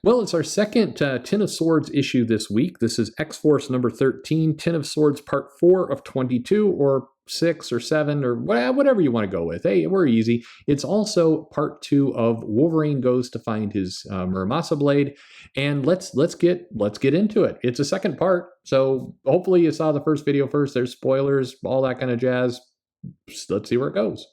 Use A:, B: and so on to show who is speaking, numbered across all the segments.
A: Well, it's our second Ten of Swords issue this week. This is X-Force number 13, Ten of Swords part 4 of 22, or 6 or 7, or whatever you want to go with. Hey, we're easy. It's also part 2 of Wolverine goes to find his Muramasa blade, and let's get into it. It's a second part, so hopefully you saw the first video first. There's spoilers, all that kind of jazz. Let's see where it goes.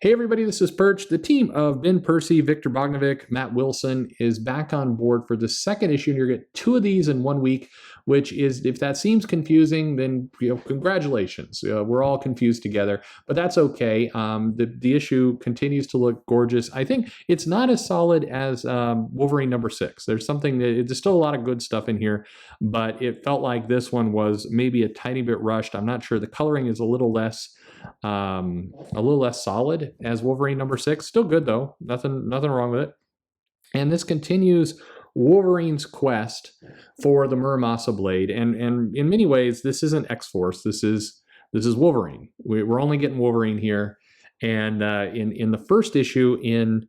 A: Hey everybody, this is Perch. The team of Ben Percy, Victor Bognovic, Matt Wilson is back on board for the second issue, and you're going to get 2 of these in 1 week, which is, if that seems confusing, then congratulations. We're all confused together, but that's okay. The issue continues to look gorgeous. I think it's not as solid as Wolverine number 6. There's still a lot of good stuff in here, but it felt like this one was maybe a tiny bit rushed. I'm not sure. The coloring is a little less solid as Wolverine number 6. Still good though. Nothing wrong with it. And this continues Wolverine's quest for the Muramasa blade. And in many ways, this isn't X-Force. This is Wolverine. We're only getting Wolverine here. And in the first issue, in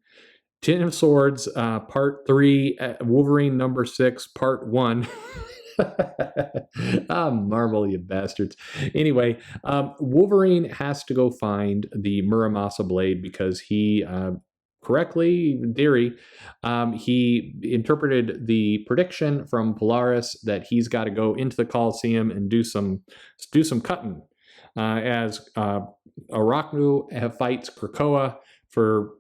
A: Ten of Swords, part 3, Wolverine number 6, part 1. Marvel, you bastards. Anyway, Wolverine has to go find the Muramasa blade because he, correctly, in theory, he interpreted the prediction from Polaris that he's got to go into the Coliseum and do some cutting as Arachnu fights Krakoa for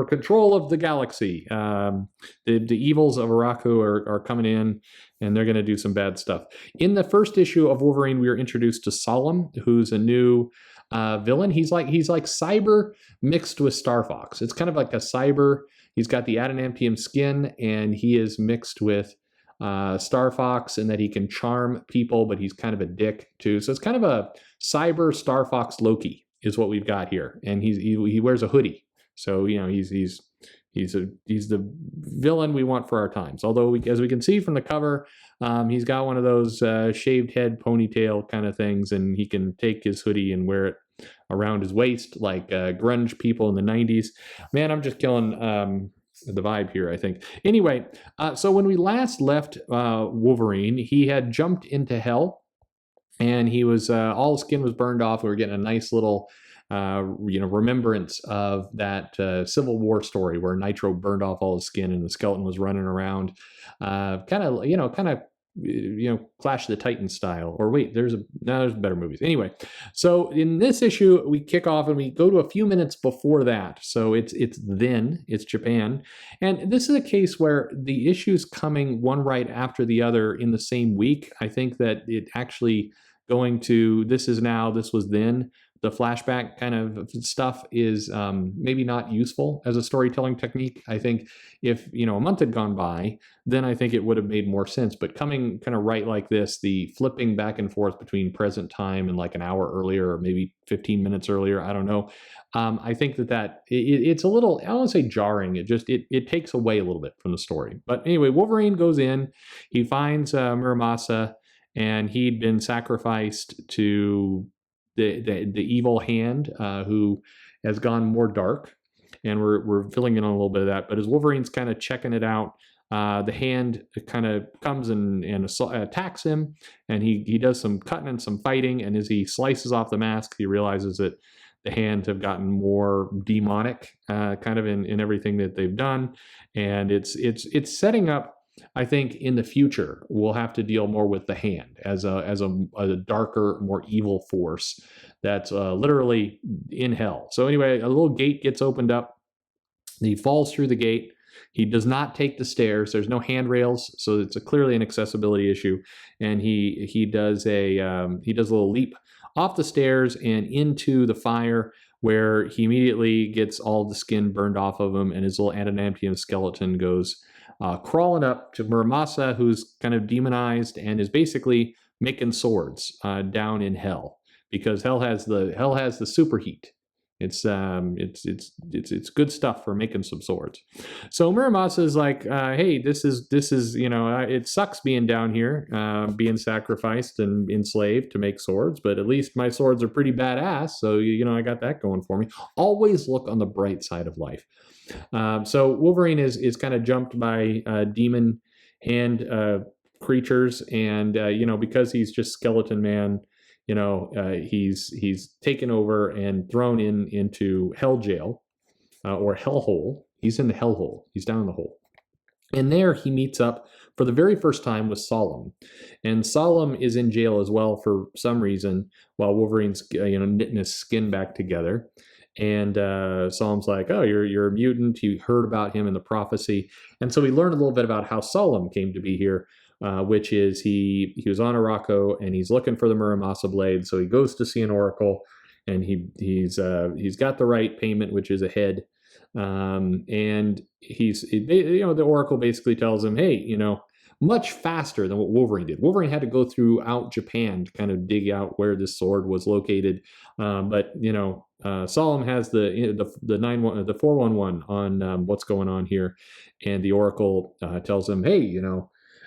A: control of the galaxy. The evils of Araku are coming in, and they're going to do some bad stuff. In the first issue of Wolverine, we are introduced to Solem, who's a new villain. He's like cyber mixed with Star Fox. It's kind of like a cyber. He's got the adamantium skin, and he is mixed with Star Fox, in that he can charm people, but he's kind of a dick too. So it's kind of a cyber Star Fox Loki is what we've got here, and he wears a hoodie, so he's the villain we want for our times. Although as we can see from the cover, he's got one of those shaved head ponytail kind of things, and he can take his hoodie and wear it around his waist like grunge people in the 90s. Man, I'm just killing the vibe here, I think. Anyway, so when we last left Wolverine, he had jumped into hell. And he was all his skin was burned off. We were getting a nice little, remembrance of that Civil War story where Nitro burned off all his skin and the skeleton was running around, kind of Clash of the Titans style. Or wait, there's better movies. Anyway, so in this issue, we kick off and we go to a few minutes before that. So it's Japan, and this is a case where the issues coming one right after the other in the same week. I think that it actually going to this is now, this was then. The flashback kind of stuff is maybe not useful as a storytelling technique. I think if a month had gone by, then I think it would have made more sense. But coming kind of right like this, the flipping back and forth between present time and like an hour earlier, or maybe 15 minutes earlier, I don't know. I think that it's a little, I don't want to say jarring. It takes away a little bit from the story. But anyway, Wolverine goes in, he finds Muramasa, and he'd been sacrificed to the evil hand, who has gone more dark, and we're filling in on a little bit of that. But as Wolverine's kind of checking it out, the hand kind of comes and attacks him, and he does some cutting and some fighting, and as he slices off the mask, he realizes that the hands have gotten more demonic, kind of in everything that they've done, and it's setting up. I think in the future we'll have to deal more with the hand as a darker, more evil force that's literally in hell. So anyway, a little gate gets opened up. He falls through the gate. He does not take the stairs. There's no handrails, so it's clearly an accessibility issue. And he does a little leap off the stairs and into the fire, where he immediately gets all the skin burned off of him, and his little adamantium skeleton goes crawling up to Muramasa, who's kind of demonized and is basically making swords down in hell, because hell has the superheat. It's good stuff for making some swords. So Muramasa is like, hey, this is it sucks being down here, being sacrificed and enslaved to make swords, but at least my swords are pretty badass. So I got that going for me. Always look on the bright side of life. So Wolverine is kind of jumped by demon hand creatures, and because he's just Skeleton Man, he's taken over and thrown into Hell Jail or Hellhole. He's in the Hellhole. He's down in the hole, and there he meets up for the very first time with Solem, and Solem is in jail as well for some reason while Wolverine's knitting his skin back together. And Solemn's like, oh, you're a mutant. You heard about him in the prophecy. And so we learned a little bit about how Solem came to be here, which is he was on Arakko and he's looking for the Muramasa blade. So he goes to see an oracle, and he's got the right payment, which is a head. And the oracle basically tells him, hey, much faster than what Wolverine did. Wolverine had to go throughout Japan to kind of dig out where this sword was located. But Solem has the 411 on what's going on here, and the oracle tells him, hey,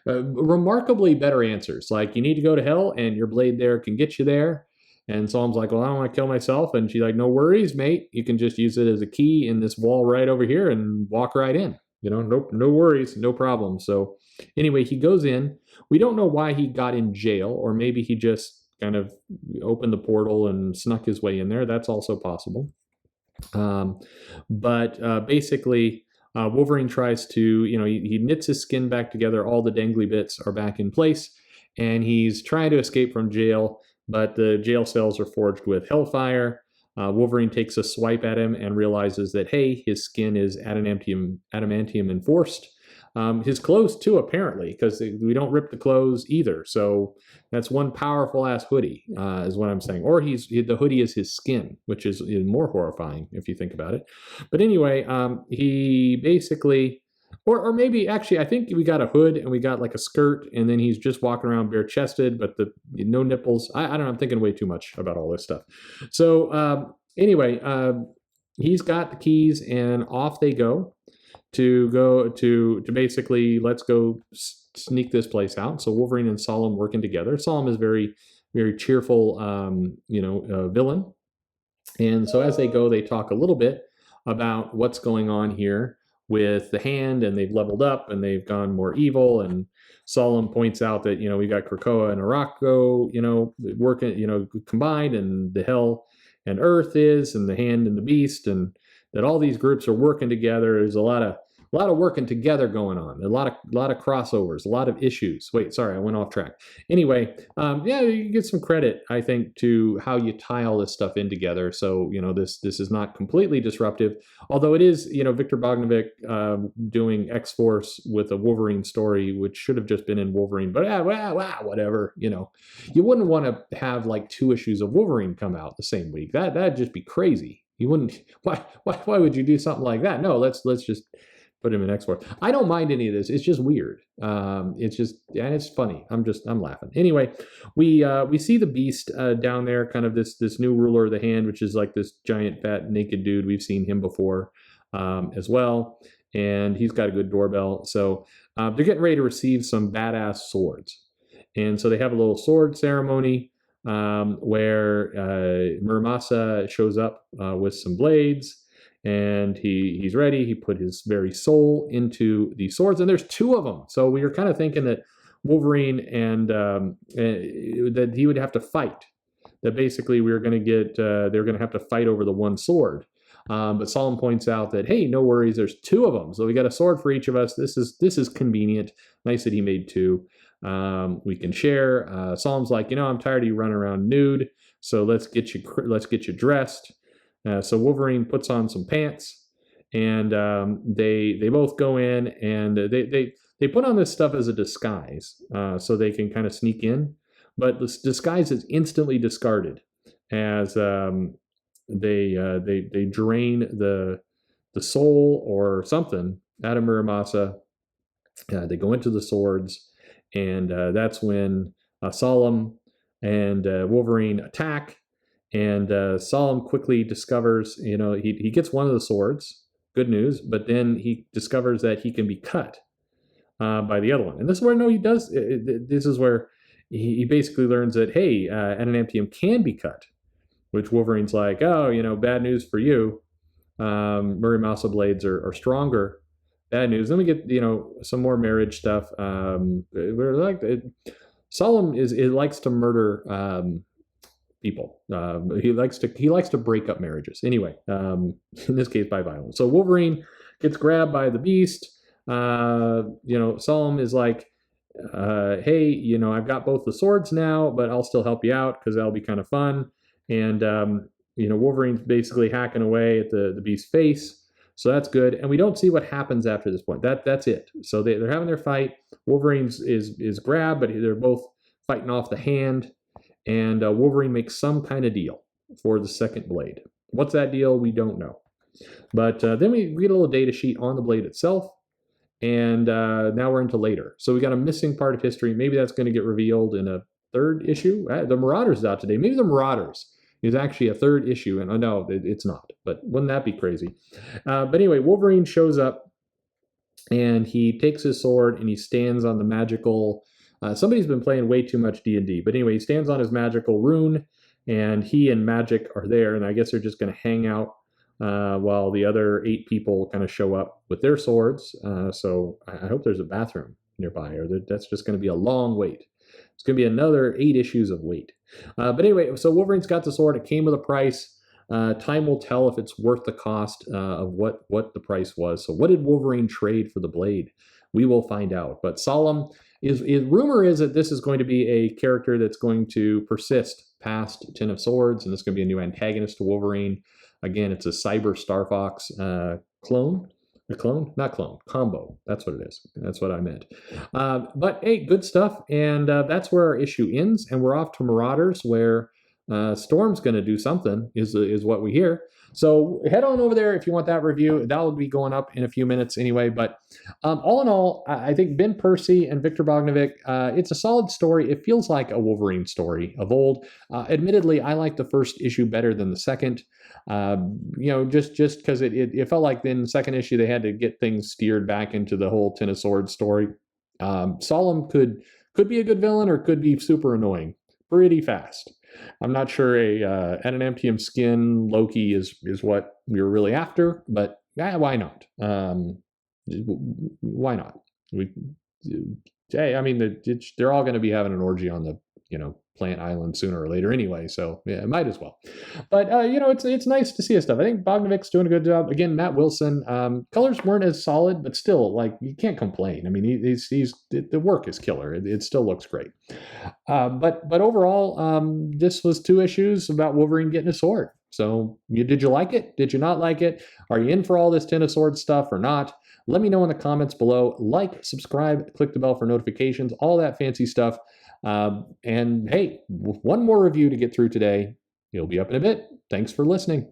A: remarkably better answers. Like, you need to go to hell, and your blade there can get you there. And Solemn's like, well, I don't want to kill myself. And she's like, no worries, mate. You can just use it as a key in this wall right over here and walk right in. No worries, no problem. So anyway, he goes in. We don't know why he got in jail, or maybe he just kind of opened the portal and snuck his way in there. That's also possible. But basically, Wolverine tries to, he knits his skin back together. All the dangly bits are back in place, and he's trying to escape from jail, but the jail cells are forged with hellfire. Wolverine takes a swipe at him and realizes that, hey, his skin is adamantium enforced. His clothes too, apparently, because we don't rip the clothes either. So that's one powerful ass hoodie, is what I'm saying. Or the hoodie is his skin, which is more horrifying if you think about it. But anyway, he basically, or maybe actually, I think we got a hood and we got like a skirt, and then he's just walking around bare chested, but no nipples. I don't know. I'm thinking way too much about all this stuff. So anyway, he's got the keys, and off they go. To basically, let's go sneak this place out. So Wolverine and Solem working together. Solem is very, very cheerful, villain. And so as they go, they talk a little bit about what's going on here with the hand, and they've leveled up and they've gone more evil. And Solem points out that, we got Krakoa and Arakko, working, combined, and the hell and earth and the hand and the beast, and that all these groups are working together. There's a lot of working together going on. A lot of crossovers, a lot of issues. Wait, sorry, I went off track. Anyway, you get some credit, I think, to how you tie all this stuff in together. So this is not completely disruptive, although it is Victor Bogdanovic doing X-Force with a Wolverine story, which should have just been in Wolverine. But whatever. You wouldn't want to have like 2 issues of Wolverine come out the same week. That'd just be crazy. You wouldn't. Why would you do something like that? No, let's just put him in X-Force. I don't mind any of this. It's just weird. It's just, and it's funny. I'm laughing. Anyway, we see the Beast down there, kind of this new ruler of the hand, which is like this giant, fat, naked dude. We've seen him before as well, and he's got a good doorbell. So they're getting ready to receive some badass swords, and so they have a little sword ceremony where Muramasa shows up with some blades. And he's ready. He put his very soul into the swords, and there's 2 of them. So we were kind of thinking that Wolverine and that he would have to fight. That basically we were going to get they're going to have to fight over the one sword. But Solem points out that, hey, no worries. There's 2 of them, so we got a sword for each of us. This is convenient. Nice that he made 2. We can share. Solemn's like, I'm tired of you running around nude. So let's get you dressed. So Wolverine puts on some pants, and they both go in, and they put on this stuff as a disguise, so they can kind of sneak in. But this disguise is instantly discarded as they drain the soul or something out of Muramasa. They go into the swords, and that's when Solem and Wolverine attack. And Solemn quickly discovers, he gets one of the swords. Good news. But then he discovers that he can be cut by the other one. And this is where, no, he does. This is where he basically learns that, hey, adamantium can be cut, which Wolverine's like, oh, bad news for you. Muramasa blades are stronger. Bad news. Then we get, some more marriage stuff. We're like, Solem likes to murder people. He likes to break up marriages. Anyway, in this case by violence. So Wolverine gets grabbed by the beast. Solem is like, hey, I've got both the swords now, but I'll still help you out because that'll be kind of fun. And Wolverine's basically hacking away at the beast's face. So that's good. And we don't see what happens after this point. That's it. So they're having their fight. Wolverine's is grabbed, but they're both fighting off the hand. And Wolverine makes some kind of deal for the second blade. What's that deal? We don't know. But then we get a little data sheet on the blade itself. And now we're into later. So we got a missing part of history. Maybe that's going to get revealed in a third issue. The Marauders is out today. Maybe the Marauders is actually a third issue. And no, it's not. But wouldn't that be crazy? But anyway, Wolverine shows up. And he takes his sword and he stands on the magical... somebody's been playing way too much D&D. But anyway, he stands on his magical rune. And he and Magic are there. And I guess they're just going to hang out while the other 8 people kind of show up with their swords. So I hope there's a bathroom nearby, or that's just going to be a long wait. It's going to be another 8 issues of wait. But anyway, so Wolverine's got the sword. It came with a price. Time will tell if it's worth the cost of what the price was. So what did Wolverine trade for the blade? We will find out. But Solem rumor is that this is going to be a character that's going to persist past Ten of Swords, and this is going to be a new antagonist to Wolverine. Again, it's a Cyber Star Fox clone. A clone? Not clone. Combo. That's what it is. That's what I meant. But hey, good stuff. And that's where our issue ends. And we're off to Marauders, where Storm's going to do something, is what we hear. So head on over there if you want that review. That will be going up in a few minutes anyway. But all in all, I think Ben Percy and Victor Bogdanovic, it's a solid story. It feels like a Wolverine story of old. Admittedly, I like the first issue better than the second. Just because it felt like in the second issue they had to get things steered back into the whole Ten of Swords story. Solem could be a good villain or could be super annoying pretty fast. I'm not sure a adamantium skin Loki is what we were really after, but why not? Why not? They're all going to be having an orgy on the Plant Island sooner or later anyway, so yeah, might as well. But it's nice to see his stuff. I think Bogdanovic's doing a good job. Again, Matt Wilson, colors weren't as solid, but still, like, you can't complain. I mean, the work is killer. It still looks great. But overall, this was 2 issues about Wolverine getting a sword. So did you like it? Did you not like it? Are you in for all this Ten of Swords stuff or not? Let me know in the comments below. Like, subscribe, click the bell for notifications, all that fancy stuff. And hey, one more review to get through today. It'll be up in a bit. Thanks for listening.